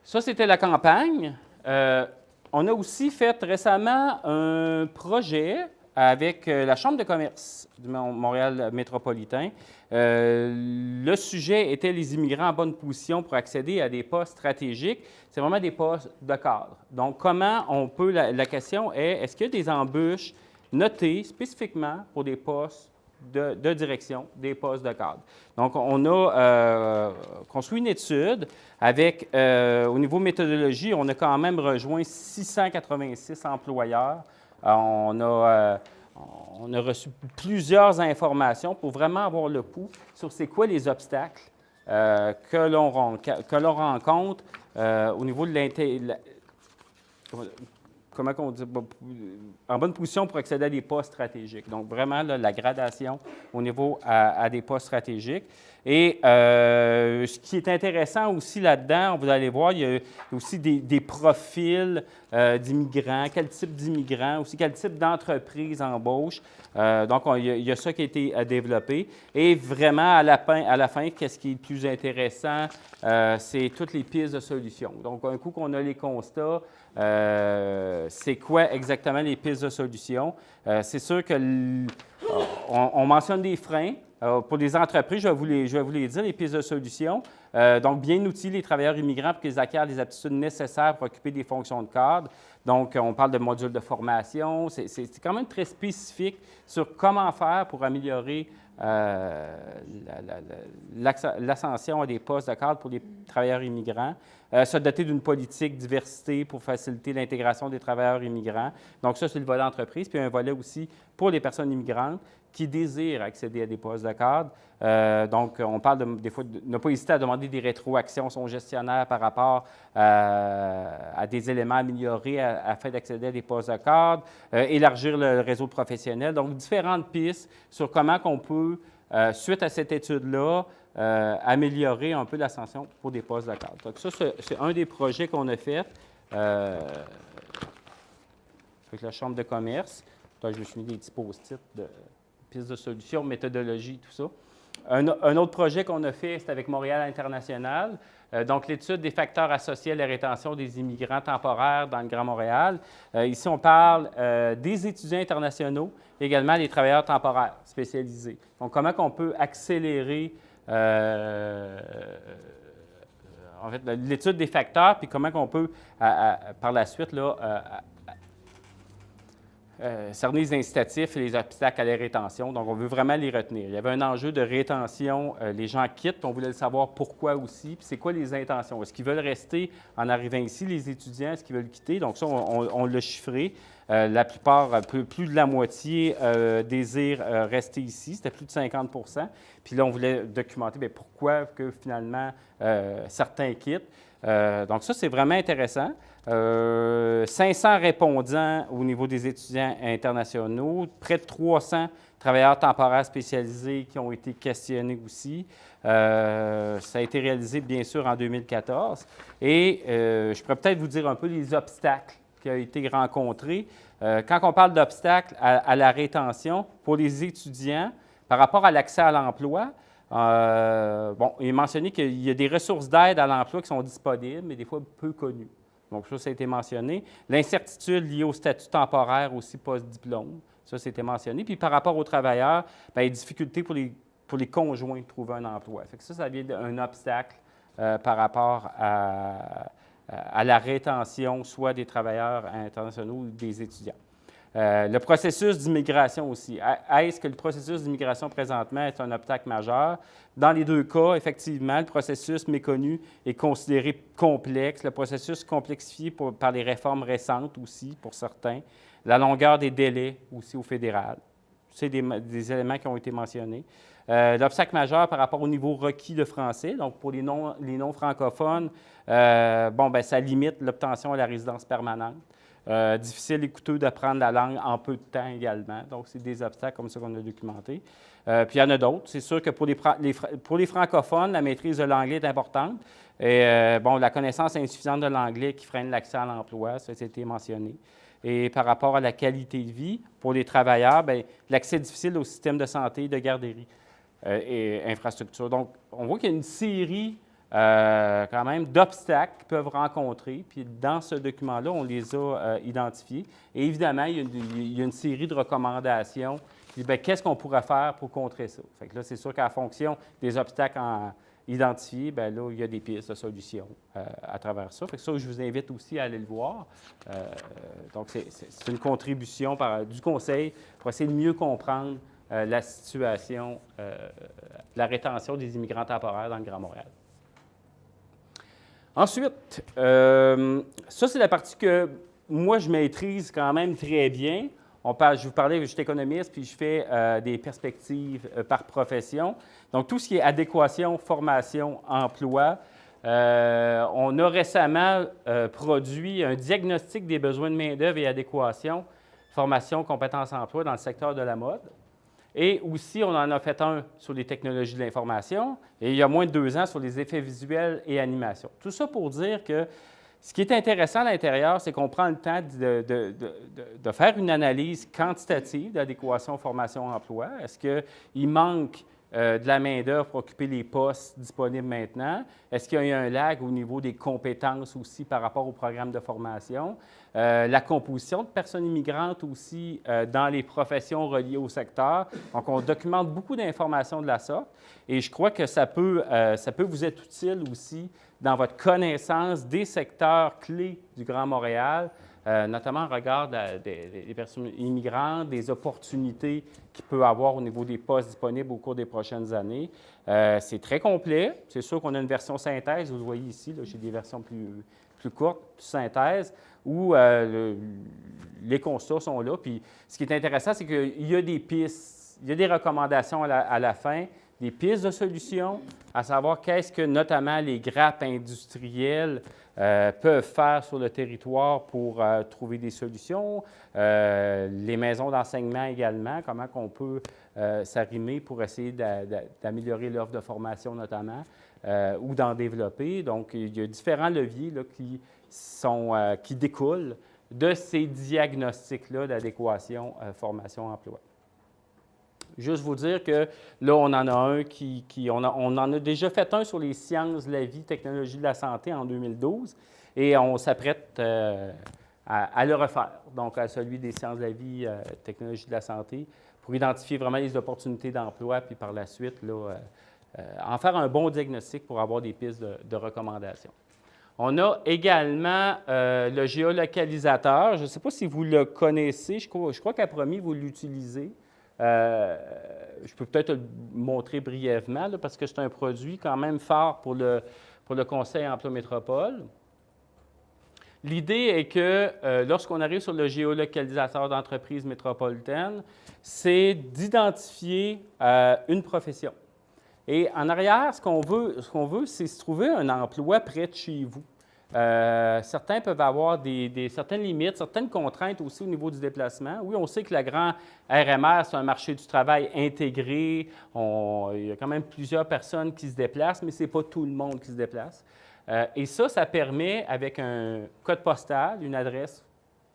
Ça, c'était la campagne. On a aussi fait récemment un projet avec la Chambre de commerce du Montréal métropolitain. Le sujet était les immigrants en bonne position pour accéder à des postes stratégiques. C'est vraiment des postes de cadre. Donc, comment on peut, la question est, est-ce qu'il y a des embûches notées spécifiquement pour des postes de direction, des postes de cadre? Donc, on a construit une étude avec, au niveau méthodologie, on a quand même rejoint 686 employeurs. On a reçu plusieurs informations pour vraiment avoir le pouls sur c'est quoi les obstacles que l'on rencontre au niveau de comment on dit, en bonne position pour accéder à des postes stratégiques. Donc, vraiment, là, la gradation au niveau à des postes stratégiques. Et ce qui est intéressant aussi là-dedans, vous allez voir, il y a aussi des profils d'immigrants, quel type d'immigrants, aussi quel type d'entreprise embauche. Donc, il y a ça qui a été développé. Et vraiment, à la fin, qu'est-ce qui est le plus intéressant? C'est toutes les pistes de solutions. Donc, un coup qu'on a les constats, c'est quoi exactement les pistes de solutions? C'est sûr que on mentionne des freins. Pour les entreprises, je vais vous les dire, les pistes de solutions. Donc, bien outiller les travailleurs immigrants pour qu'ils acquièrent les aptitudes nécessaires pour occuper des fonctions de cadre. Donc, on parle de modules de formation. C'est quand même très spécifique sur comment faire pour améliorer l'ascension à des postes de cadre pour les travailleurs immigrants. Se doter d'une politique diversité pour faciliter l'intégration des travailleurs immigrants. Donc, ça, c'est le volet entreprise. Puis, un volet aussi pour les personnes immigrantes qui désirent accéder à des postes de cadre. Donc, on parle des fois de ne pas hésiter à demander des rétroactions à son gestionnaire par rapport à des éléments améliorés afin d'accéder à des postes de cadre, élargir le réseau professionnel. Donc, différentes pistes sur comment on peut, suite à cette étude-là, améliorer un peu l'ascension pour des postes de cadre. Donc, ça, c'est un des projets qu'on a fait avec la Chambre de commerce. Donc, je me suis mis des petits post-it de pistes de solutions, méthodologie, tout ça. Un autre projet qu'on a fait, c'est avec Montréal International. Donc, l'étude des facteurs associés à la rétention des immigrants temporaires dans le Grand Montréal. Ici, on parle des étudiants internationaux, également des travailleurs temporaires spécialisés. Donc, comment on peut accélérer en fait, l'étude des facteurs, puis comment on peut, par la suite, là, cerner les incitatifs et les obstacles à la rétention. Donc, on veut vraiment les retenir. Il y avait un enjeu de rétention. Les gens quittent. On voulait savoir pourquoi aussi. Puis, c'est quoi les intentions? Est-ce qu'ils veulent rester en arrivant ici, les étudiants? Est-ce qu'ils veulent quitter? Donc, ça, on l'a chiffré. La plupart, plus de la moitié, désirent rester ici. C'était plus de 50 %. Puis là, on voulait documenter bien, pourquoi que finalement certains quittent. Donc, ça, c'est vraiment intéressant. 500 répondants au niveau des étudiants internationaux, près de 300 travailleurs temporaires spécialisés qui ont été questionnés aussi. Ça a été réalisé, bien sûr, en 2014. Et je pourrais peut-être vous dire un peu les obstacles qui ont été rencontrés. Quand on parle d'obstacles à la rétention, pour les étudiants, par rapport à l'accès à l'emploi, bon, il est mentionné qu'il y a des ressources d'aide à l'emploi qui sont disponibles, mais des fois peu connues. Donc, ça a été mentionné. L'incertitude liée au statut temporaire aussi post-diplôme, ça été mentionné. Puis, par rapport aux travailleurs, bien, les difficultés pour les conjoints de trouver un emploi. Fait que ça vient d'un obstacle par rapport à la rétention, soit des travailleurs internationaux ou des étudiants. Le processus d'immigration aussi. Est-ce que le processus d'immigration présentement est un obstacle majeur? Dans les deux cas, effectivement, le processus méconnu est considéré complexe. Le processus complexifié par les réformes récentes aussi, pour certains. La longueur des délais aussi au fédéral. C'est des éléments qui ont été mentionnés. L'obstacle majeur par rapport au niveau requis de français. Donc, pour les non-francophones, bon, bien, ça limite l'obtention à la résidence permanente. Difficile et coûteux d'apprendre la langue en peu de temps également. Donc, c'est des obstacles comme ça qu'on a documentés. Puis, il y en a d'autres. C'est sûr que pour les francophones, la maîtrise de l'anglais est importante. Et, bon, la connaissance insuffisante de l'anglais qui freine l'accès à l'emploi, ça a été mentionné. Et par rapport à la qualité de vie, pour les travailleurs, bien, l'accès difficile au système de santé, de garderie et infrastructure. Donc, on voit qu'il y a une série quand même d'obstacles qu'ils peuvent rencontrer. Puis dans ce document-là, on les a identifiés. Et évidemment, il y a une série de recommandations. Qu'est-ce qu'on pourrait faire pour contrer ça? Fait que là, c'est sûr qu'en fonction des obstacles identifiés, bien là, il y a des pistes de solutions à travers ça. Fait que ça, je vous invite aussi à aller le voir. Donc, c'est une contribution du Conseil pour essayer de mieux comprendre la situation, la rétention des immigrants temporaires dans le Grand Montréal. Ensuite, ça, c'est la partie que moi, je maîtrise quand même très bien. Je vous parlais, je suis économiste, puis je fais des perspectives par profession. Donc, tout ce qui est adéquation, formation, emploi. On a récemment produit un diagnostic des besoins de main-d'œuvre et adéquation, formation, compétences, emploi dans le secteur de la mode. Et aussi, on en a fait un sur les technologies de l'information, et il y a moins de 2 ans sur les effets visuels et animation. Tout ça pour dire que ce qui est intéressant à l'intérieur, c'est qu'on prend le temps de faire une analyse quantitative d'adéquation, formation, emploi. Est-ce qu'il manque de la main-d'œuvre pour occuper les postes disponibles maintenant? Est-ce qu'il y a un lag au niveau des compétences aussi par rapport au programme de formation? La composition de personnes immigrantes aussi dans les professions reliées au secteur. Donc, on documente beaucoup d'informations de la sorte et je crois que ça peut vous être utile aussi dans votre connaissance des secteurs clés du Grand Montréal, notamment en regard des personnes immigrantes, des opportunités qu'il peut avoir au niveau des postes disponibles au cours des prochaines années. C'est très complet. C'est sûr qu'on a une version synthèse, vous le voyez ici, j'ai des versions plus courtes, plus synthèse, où les constats sont là. Puis ce qui est intéressant, c'est qu'il y a des pistes, il y a des recommandations à la fin, des pistes de solutions, à savoir qu'est-ce que notamment les grappes industrielles peuvent faire sur le territoire pour trouver des solutions, les maisons d'enseignement également, comment on peut s'arrimer pour essayer d'améliorer l'offre de formation notamment, ou d'en développer. Donc, il y a différents leviers là, qui découlent de ces diagnostics-là d'adéquation, formation, emploi. Juste vous dire que là, on en a un on en a déjà fait un sur les sciences de la vie, technologie de la santé en 2012, et on s'apprête à le refaire, donc à celui des sciences de la vie, technologie de la santé, pour identifier vraiment les opportunités d'emploi, puis par la suite, là, en faire un bon diagnostic pour avoir des pistes de recommandation. On a également le géolocalisateur. Je ne sais pas si vous le connaissez, je crois qu'à premier, vous l'utilisez. Je peux peut-être le montrer brièvement, là, parce que c'est un produit quand même fort pour le Conseil Emploi Métropole. L'idée est que lorsqu'on arrive sur le géolocalisateur d'entreprise métropolitaine, c'est d'identifier une profession. Et en arrière, ce qu'on veut, c'est se trouver un emploi près de chez vous. Certains peuvent avoir certaines limites, certaines contraintes aussi au niveau du déplacement. Oui, on sait que la grande RMR, c'est un marché du travail intégré. Il y a quand même plusieurs personnes qui se déplacent, mais ce n'est pas tout le monde qui se déplace. Et ça permet, avec un code postal, une adresse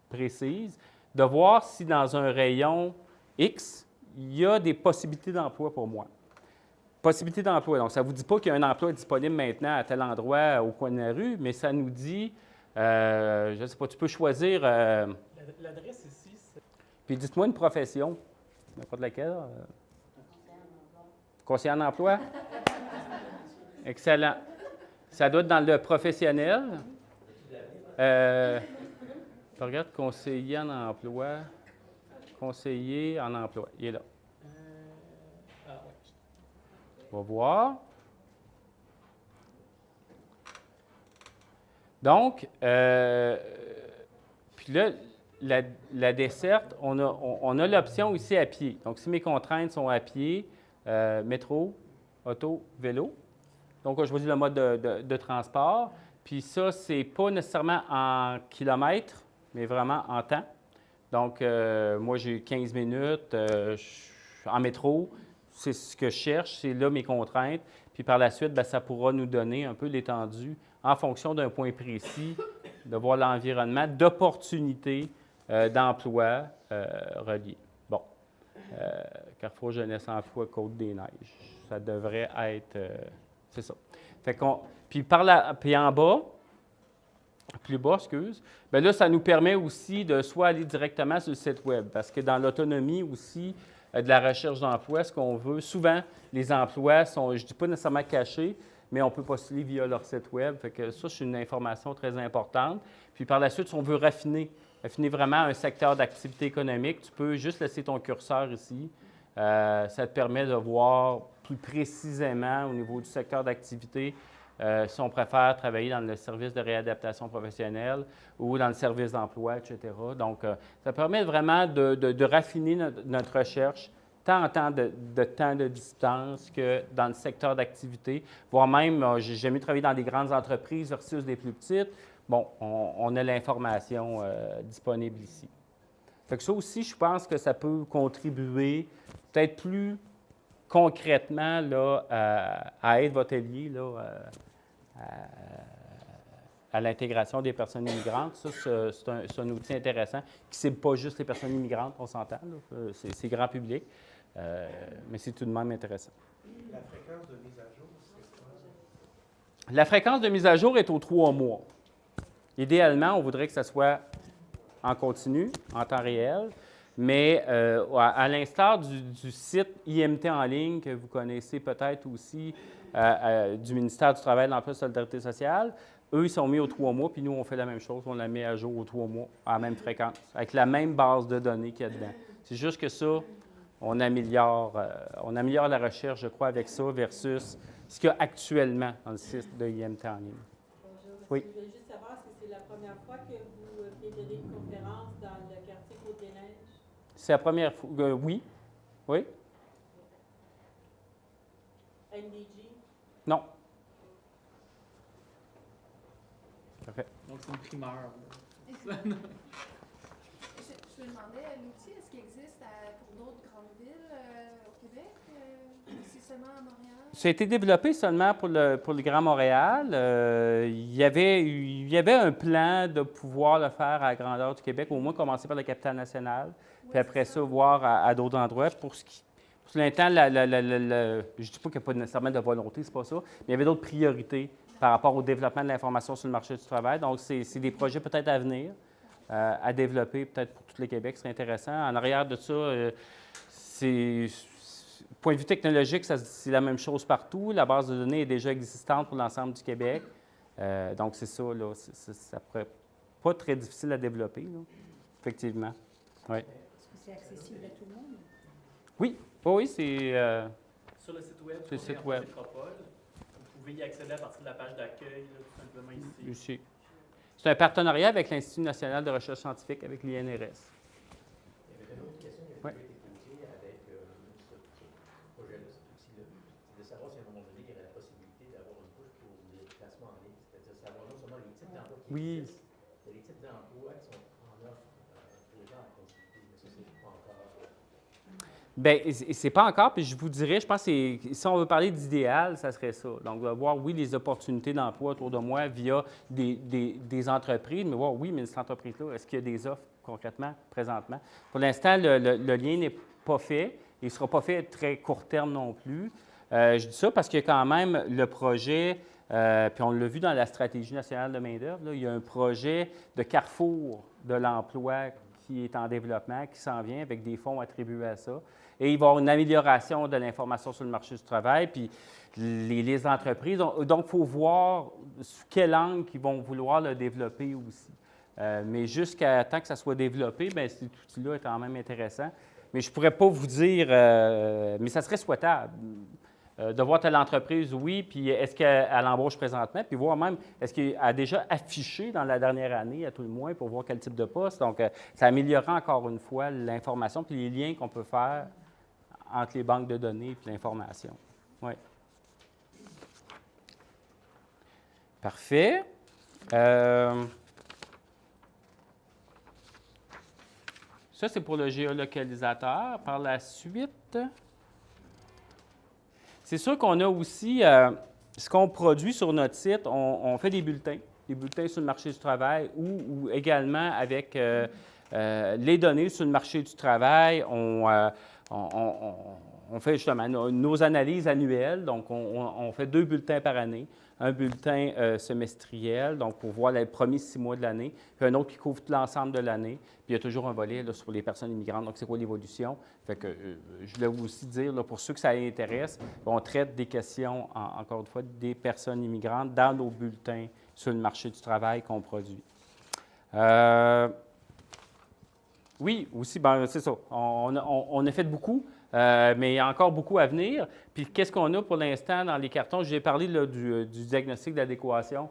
précise, de voir si dans un rayon X, il y a des possibilités d'emploi pour moi. Possibilité d'emploi. Donc, ça ne vous dit pas qu'il y a un emploi disponible maintenant à tel endroit au coin de la rue, mais ça nous dit, je ne sais pas, tu peux choisir. L'adresse ici, c'est. Puis dites-moi une profession, n'importe laquelle. Conseiller en emploi. Excellent. Ça doit être dans le professionnel. Regarde, conseiller en emploi. Conseiller en emploi. Il est là. On va voir. Donc, puis là, la desserte, on a l'option ici à pied. Donc, si mes contraintes sont à pied, métro, auto, vélo. Donc, on choisit le mode de transport. Puis ça, c'est pas nécessairement en kilomètres, mais vraiment en temps. Donc, moi, j'ai 15 minutes en métro. C'est ce que je cherche, c'est là mes contraintes. Puis par la suite, bien, ça pourra nous donner un peu l'étendue en fonction d'un point précis, de voir l'environnement, d'opportunités d'emploi reliées. Bon, Carrefour Jeunesse Emploi Côte-des-Neiges, ça devrait être, c'est ça. Puis en bas, plus bas, excuse, bien là, ça nous permet aussi de soit aller directement sur le site Web, parce que dans l'autonomie aussi de la recherche d'emploi, ce qu'on veut, souvent, les emplois sont, je ne dis pas nécessairement cachés, mais on peut postuler via leur site Web. Fait que ça, c'est une information très importante. Puis par la suite, si on veut raffiner vraiment un secteur d'activité économique, tu peux juste laisser ton curseur ici. Ça te permet de voir plus précisément au niveau du secteur d'activité si on préfère travailler dans le service de réadaptation professionnelle ou dans le service d'emploi, etc. Donc, ça permet vraiment de raffiner notre recherche, tant en temps de temps de distance que dans le secteur d'activité, voire même, j'ai jamais travaillé dans des grandes entreprises versus des plus petites. Bon, on a l'information disponible ici. Fait que ça aussi, je pense que ça peut contribuer peut-être plus concrètement là, à être votre allié là, à l'intégration des personnes immigrantes. Ça, c'est un outil intéressant qui ne cible pas juste les personnes immigrantes, on s'entend. C'est grand public, mais c'est tout de même intéressant. La fréquence de mise à jour, c'est quoi? La fréquence de mise à jour est aux 3 mois. Idéalement, on voudrait que ça soit en continu, en temps réel, mais à l'instar du site IMT en ligne que vous connaissez peut-être aussi du ministère du Travail, de l'Emploi et de la Solidarité sociale, eux, ils sont mis aux 3 mois, puis nous, on fait la même chose, on la met à jour aux 3 mois, à la même fréquence, avec la même base de données qu'il y a dedans. C'est juste que ça, on améliore la recherche, je crois, avec ça, versus ce qu'il y a actuellement dans le site de IMT en ligne. Bonjour. Oui. Je voulais juste savoir si c'est la première fois que vous venez donner une conférence dans le quartier Côte-des-Neiges. C'est la première fois. Oui. Oui. NDG. Non. Parfait. Donc, c'est une primeur. Je me demandais, l'outil, est-ce qu'il existe pour d'autres grandes villes au Québec? C'est seulement à Montréal? Ça a été développé seulement pour le Grand Montréal. Il y avait un plan de pouvoir le faire à la grandeur du Québec, au moins commencer par la capitale nationale, puis après ça, voir à d'autres endroits. Pour l'instant, je ne dis pas qu'il n'y a pas nécessairement de volonté, c'est pas ça, mais il y avait d'autres priorités par rapport au développement de l'information sur le marché du travail. Donc, c'est des projets peut-être à venir, à développer peut-être pour tout le Québec, ce serait intéressant. En arrière de ça, point de vue technologique, c'est la même chose partout. La base de données est déjà existante pour l'ensemble du Québec. Donc, c'est ça, là. Ça pourrait pas très difficile à développer, là. Effectivement. Oui. Est-ce que c'est accessible à tout le monde? Oui. Oui, c'est... Sur le site web, sur le site web. Métropole, vous pouvez y accéder à partir de la page d'accueil, là, tout simplement ici. Ici. C'est un partenariat avec l'Institut national de recherche scientifique, avec l'INRS. Il y avait une autre question qui Oui. avait été posée avec ce projet-là, cet outil-là. C'est de savoir si à un moment donné, il y aurait la possibilité d'avoir une couche pour les placements en ligne. C'est-à-dire savoir non seulement les types d'emplois qui Oui. existent, mais les types d'emplois qui sont en offre aux gens à consulter. Mais ça, c'est pas encore. Bien, c'est pas encore, puis je vous dirais, je pense que si on veut parler d'idéal, ça serait ça. Donc, de voir, oui, les opportunités d'emploi autour de moi via des entreprises, mais voir, oui, mais cette entreprise-là, est-ce qu'il y a des offres concrètement, présentement? Pour l'instant, le lien n'est pas fait. Il ne sera pas fait à très court terme non plus. Je dis ça parce qu'il y a quand même le projet, puis on l'a vu dans la stratégie nationale de main-d'œuvre, il y a un projet de carrefour de l'emploi qui est en développement, qui s'en vient avec des fonds attribués à ça. Et il va y avoir une amélioration de l'information sur le marché du travail, puis les entreprises. Donc, il faut voir sous quel angle ils vont vouloir le développer aussi. Mais jusqu'à temps que ça soit développé, bien, cet outil-là est quand même intéressant. Mais je ne pourrais pas vous dire, mais ça serait souhaitable. De voir telle entreprise, oui, puis est-ce qu'elle embauche présentement, puis voir même, est-ce qu'elle a déjà affiché dans la dernière année, à tout le moins, pour voir quel type de poste. Donc, ça améliorera encore une fois l'information puis les liens qu'on peut faire entre les banques de données et l'information. Oui. Parfait. Ça, c'est pour le géolocalisateur. Par la suite, c'est sûr qu'on a aussi, ce qu'on produit sur notre site, on fait des bulletins sur le marché du travail ou également avec les données sur le marché du travail. On fait justement nos analyses annuelles, donc on fait 2 bulletins par année. un bulletin semestriel, donc pour voir les premiers 6 mois de l'année, puis un autre qui couvre tout l'ensemble de l'année. Puis il y a toujours un volet là, sur les personnes immigrantes, donc c'est quoi l'évolution. Fait que je voulais aussi dire, là, pour ceux que ça intéresse, on traite des questions, encore une fois, des personnes immigrantes dans nos bulletins sur le marché du travail qu'on produit. Oui, aussi, ben, c'est ça. On a fait beaucoup, mais il y a encore beaucoup à venir. Puis qu'est-ce qu'on a pour l'instant dans les cartons? J'ai parlé là, du diagnostic d'adéquation,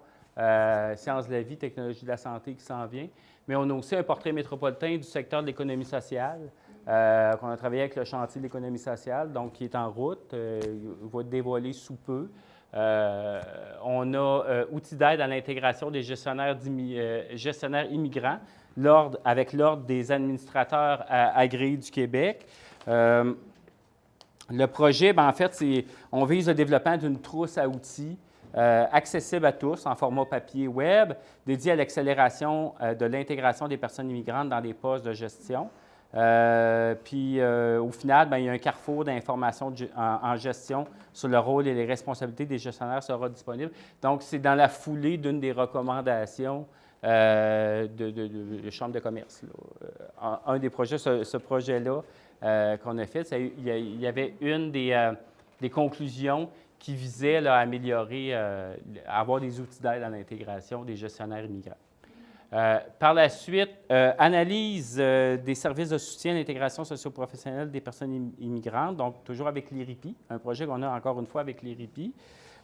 sciences de la vie, technologie de la santé qui s'en vient. Mais on a aussi un portrait métropolitain du secteur de l'économie sociale, qu'on a travaillé avec le chantier de l'économie sociale, donc qui est en route, il va être dévoilé sous peu. On a outils d'aide à l'intégration des gestionnaires immigrants avec l'Ordre des administrateurs agréés du Québec. Le projet, bien, en fait, on vise le développement d'une trousse à outils accessible à tous en format papier web, dédié à l'accélération de l'intégration des personnes immigrantes dans des postes de gestion. Puis, au final, bien, il y a un carrefour d'informations en gestion sur le rôle et les responsabilités des gestionnaires sera disponible. Donc, c'est dans la foulée d'une des recommandations de Chambre de commerce. Là. Un des projets, ce projet-là qu'on a fait, il y avait une des conclusions qui visait là, à améliorer, à avoir des outils d'aide à l'intégration des gestionnaires immigrants. Par la suite, analyse des services de soutien à l'intégration socio-professionnelle des personnes immigrantes, donc toujours avec l'IRIPI, un projet qu'on a encore une fois avec l'IRIPI.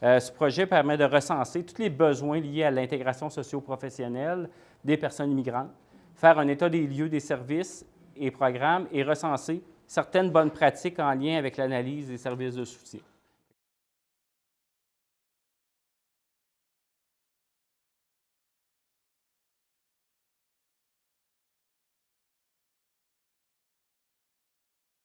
Ce projet permet de recenser tous les besoins liés à l'intégration socio-professionnelle des personnes immigrantes, faire un état des lieux des services et programmes et recenser certaines bonnes pratiques en lien avec l'analyse des services de soutien.